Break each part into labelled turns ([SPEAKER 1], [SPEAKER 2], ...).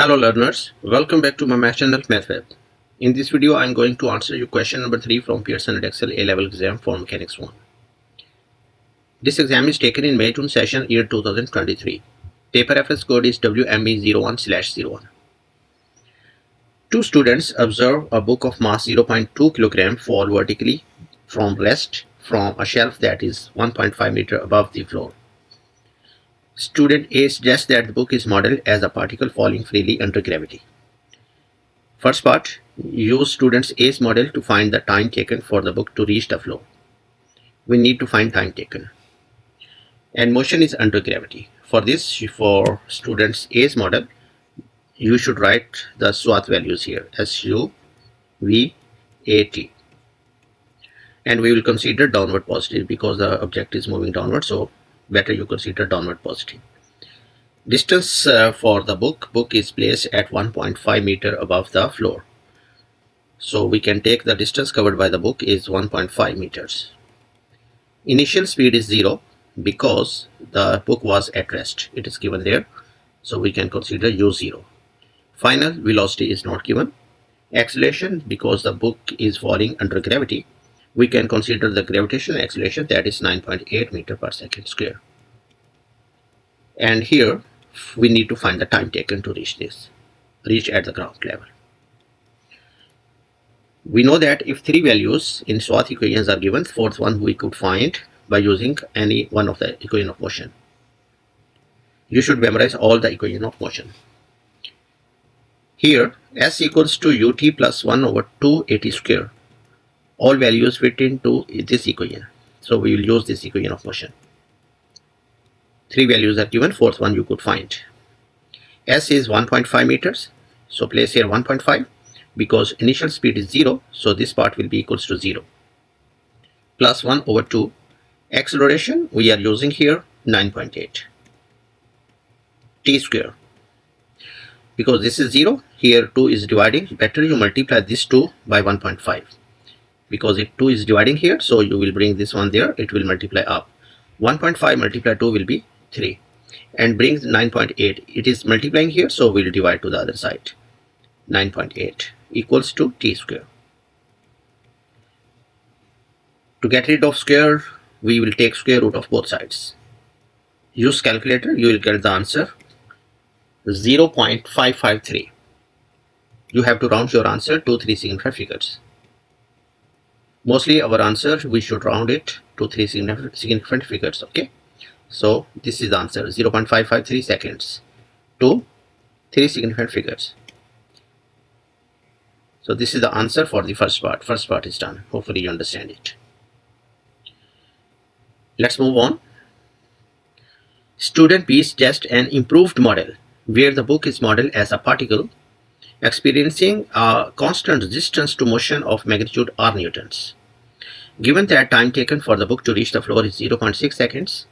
[SPEAKER 1] Hello learners, welcome back to my math channel MathWeb. In this video I am going to answer your question number 3 from Pearson Edexcel A-level exam for Mechanics 1. This exam is taken in May-June session year 2023. Paper reference code is WME01/01. Two students observe a book of mass 0.2 kg fall vertically from rest from a shelf that is 1.5 meter above the floor. Student A suggests that the book is modeled as a particle falling freely under gravity. First part, use student A's model to find the time taken for the book to reach the floor. We need to find time taken. And motion is under gravity. For this, for student A's model, you should write the SWAT values here, SU, V, A, T. And we will consider downward positive because the object is moving downward, so better you consider downward positive. Distance for the book is placed at 1.5 meter above the floor. So we can take the distance covered by the book is 1.5 meters. Initial speed is 0 because the book was at rest. It is given there. So we can consider U0. Final velocity is not given. Acceleration, because the book is falling under gravity, we can consider the gravitational acceleration, that is 9.8 meter per second square. And here we need to find the time taken to reach at the ground level. We know that if three values in SWAT equations are given, fourth one we could find by using any one of the equation of motion. You should memorize all the equation of motion. Here S equals to ut plus 1 over 2 at square. All values fit into this equation. So we will use this equation of motion. Three values are given, fourth one you could find. S is 1.5 meters. So place here 1.5 because initial speed is 0. So this part will be equals to 0. Plus 1 over 2. Acceleration we are using here 9.8. T square. Because this is 0, here 2 is dividing. Better you multiply this 2 by 1.5. Because if 2 is dividing here, so you will bring this one there, it will multiply up. 1.5 multiplied 2 will be 3 and brings 9.8. It is multiplying here, so we will divide to the other side. 9.8 equals to T square. To get rid of square, we will take square root of both sides. Use calculator, you will get the answer 0.553. You have to round your answer to 3 significant figures. Mostly our answer, we should round it to 3 significant figures, okay? So this is the answer, 0.553 seconds to 3 significant figures. So this is the answer for the first part. First part is done. Hopefully you understand it. Let's move on. Student B suggests an improved model where the book is modeled as a particle experiencing a constant resistance to motion of magnitude R newtons. Given that time taken for the book to reach the floor is 0.6 seconds,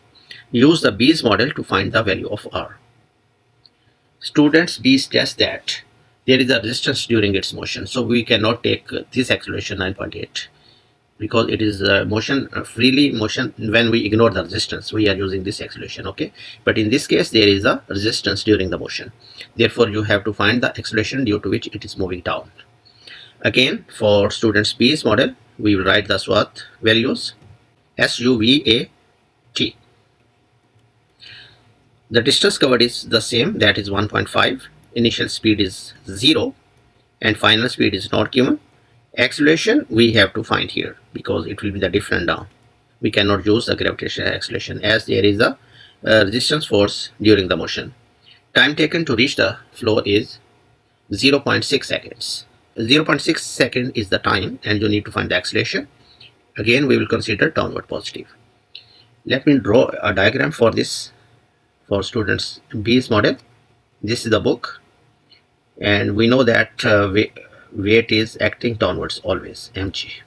[SPEAKER 1] use the B's model to find the value of R. Students B suggests that there is a resistance during its motion, so we cannot take this acceleration 9.8 because it is freely motion. When we ignore the resistance, we are using this acceleration, okay? But in this case, there is a resistance during the motion. Therefore, you have to find the acceleration due to which it is moving down. Again, for students B's model, we will write the SWAT values SU, V, A, T. The distance covered is the same, that is 1.5. Initial speed is 0 and final speed is not given. Acceleration we have to find here because it will be the different down. We cannot use the gravitational acceleration as there is a resistance force during the motion. Time taken to reach the floor is 0.6 seconds. 0.6 second is the time and you need to find the acceleration. Again, we will consider downward positive. Let me draw a diagram for this for students B's model. This is the book and we know that weight is acting downwards always, mg,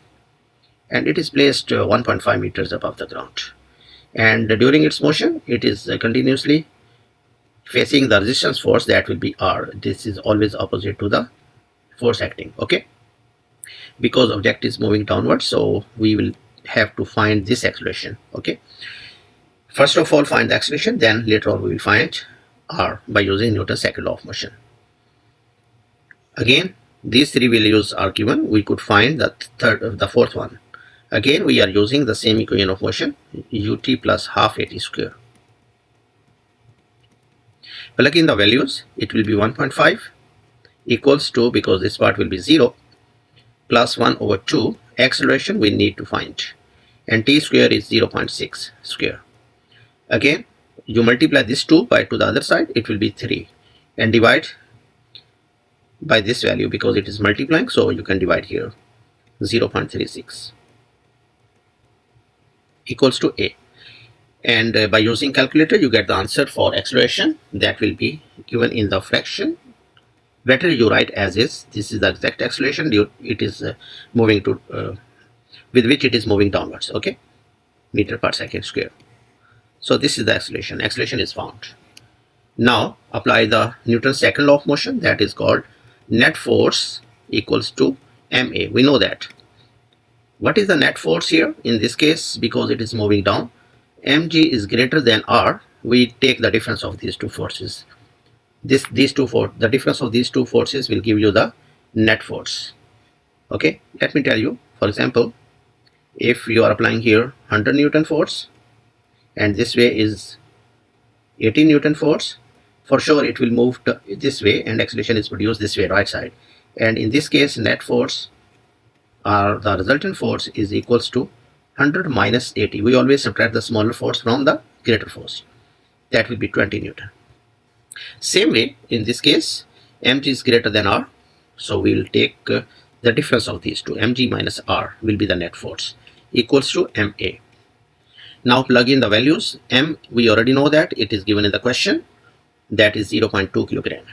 [SPEAKER 1] and it is placed 1.5 meters above the ground, and during its motion it is continuously facing the resistance force, that will be R. This is always opposite to the force acting, okay? Because object is moving downwards, so we will have to find this acceleration, okay? First of all find the acceleration, then later on we will find R by using Newton's second law of motion. Again, these three values are given. We could find the fourth one. Again, we are using the same equation of motion, ut plus half at square. Plug in the values. It will be 1.5 equals to, because this part will be 0, plus 1 over 2 acceleration we need to find, and t square is 0.6 square. Again, you multiply this 2 by to the other side, it will be 3, and divide by this value because it is multiplying, so you can divide here. 0.36 equals to A, and by using calculator you get the answer for acceleration. That will be given in the fraction. Better you write as is. This is the exact acceleration it is moving to with which it is moving downwards. Okay, meter per second square. So this is the acceleration. Acceleration is found. Now apply the Newton's second law of motion, that is called net force equals to ma. We know that. What is the net force here? In this case, because it is moving down, mg is greater than r. We take the difference of these two forces. The difference of these two forces will give you the net force. Okay, let me tell you. For example, if you are applying here 100 Newton force, and this way is 80 Newton force, for sure it will move to this way, and acceleration is produced this way, right side. And in this case, net force, or the resultant force, is equals to 100 minus 80. We always subtract the smaller force from the greater force. That will be 20 Newton. Same way, in this case, mg is greater than r, so we will take the difference of these two. Mg minus r will be the net force, equals to ma. Now plug in the values. M, we already know that it is given in the question, that is 0.2 kilogram.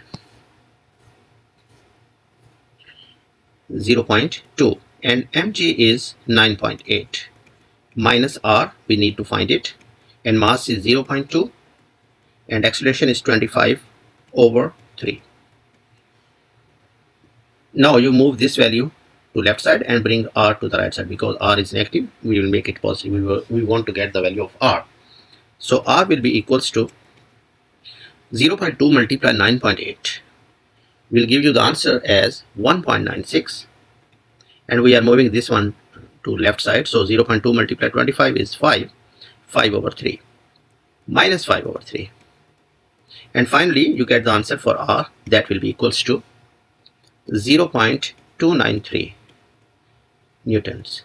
[SPEAKER 1] 0.2, and mg is 9.8 minus r, we need to find it, and mass is 0.2, and acceleration is 25 over 3. Now you move this value to left side and bring r to the right side, because r is negative. We will make it positive. We want to get the value of r. So r will be equals to 0.2 multiply 9.8 will give you the answer as 1.96, and we are moving this one to left side, so 0.2 multiply 25 is 5 over 3 minus 5 over 3, and finally you get the answer for r, that will be equals to 0.293 newtons.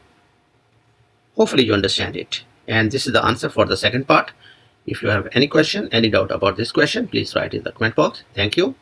[SPEAKER 1] Hopefully you understand it, and this is the answer for the second part. If you have any question, any doubt about this question, please write in the comment box. Thank you.